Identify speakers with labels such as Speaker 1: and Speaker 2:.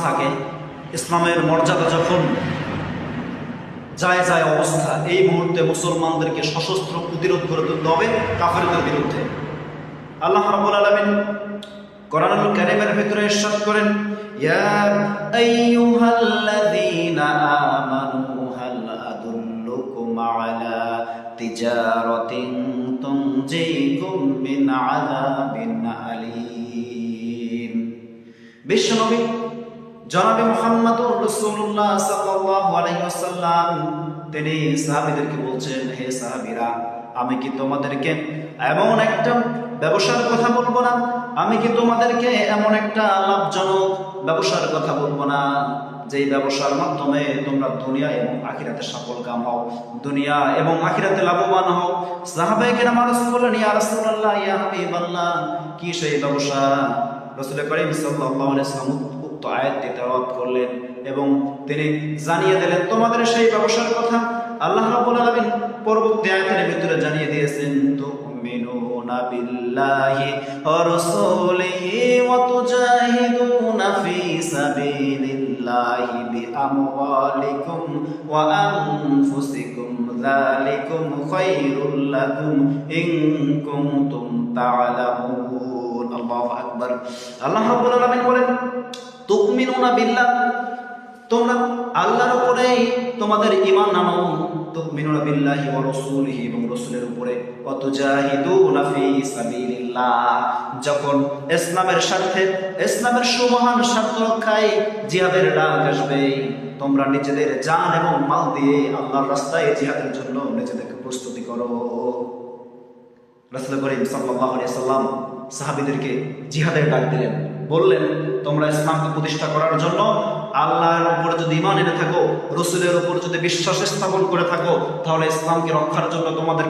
Speaker 1: থাকে, ইসলামের মর্যাদা যখন যায় যায় অবস্থা, এই মুহূর্তে মুসলমানদেরকে সশস্ত্র প্রতিরোধ করে তুলতে হবে কাফেরদের বিরুদ্ধে। আল্লাহ রাব্বুল আলামিন কোরআনুল কারীমের ভিতরে ইরশাদ করেন, ইয়া আইয়ুহাল্লাযীনা আমানু হাল আদুল্লুকুম আলা তিজারাতিন তুনজিকুম মিন আযাবিন আলীম। বিশ্বনবী জনাবে মুহাম্মদুর রাসূলুল্লাহ সাল্লাল্লাহু আলাইহি ওয়াসাল্লাম তিনি সাহাবীদেরকে বলছেন, হে সাহাবীরা, আমি কি তোমাদেরকে এমন একটা ব্যবসার কথা বলবো না? আমি কি তোমাদেরকে এমন একটা লাভজনক ব্যবসার কথা বলবো না, যেই ব্যবসার মাধ্যমে তোমরা দুনিয়া এবং আখিরাতে সফল কাম হও, দুনিয়া এবং আখিরাতে লাভবান হও? সাহাবায়ে কেরাম আরজ করলেন, ইয়া রাসূলুল্লাহ, ইয়া হাবিবাল্লাহ, কি সেই ব্যবসা? রাসূল করিম সাল্লাল্লাহু আলাইহি ওয়াসাল্লাম উক্ত আয়াতটি তেলাওয়াত করলেন এবং তিনি জানিয়ে দিলেন তোমাদের সেই ব্যবসার কথা। আল্লাহ রাব্বুল আলামিন পরবর্তী আয়াতের ভিতরে জানিয়ে দিয়েছেন, তুমিনুনা বিল্লাহি ওয়া রাসূলিহি ওয়া তুজাহিদুনা ফি সাবিলিল্লাহি বিআমওয়ালিকুম ওয়া আনফুসিকুম, যালিকুম খায়রুল লাকুম ইন কুনতুম তা'লামুন। আল্লাহু আকবার। আল্লাহ রাব্বুল আলামিন বলেন, তুমিনুনা বিল্লাহ, তোমরা আল্লাহর উপরে তোমাদের ঈমান আনো, তুমিনুনা বিল্লাহি ওয়া রাসূলিহি, এবং রাসূলের উপরে, ওয়া তুজাহিদুনা ফি সাবিলিল্লাহ, যখন ইসলামের স্বার্থে, ইসলামের সুমহান স্বার্থ রক্ষায় জিহাদের ডাক আসবে, তোমরা নিজেদের জান এবং মাল দিয়ে আল্লাহর রাস্তায় জিহাদের জন্য নিজেদেরকে প্রস্তুতি করো। রাসূল করিম সাল্লাল্লাহু আলাইহি ওয়াসাল্লাম সাহাবীদেরকে জিহাদের ডাক দিলেন, বললেন, তোমরা ইসলামকে প্রতিষ্ঠা করার জন্য আল্লাহর উপরে যদি ঈমান এনে থাকো, রাসূলের উপর যদি বিশ্বাস স্থাপন করে থাকো, তাহলে ইসলামকে রক্ষার জন্য তোমাদের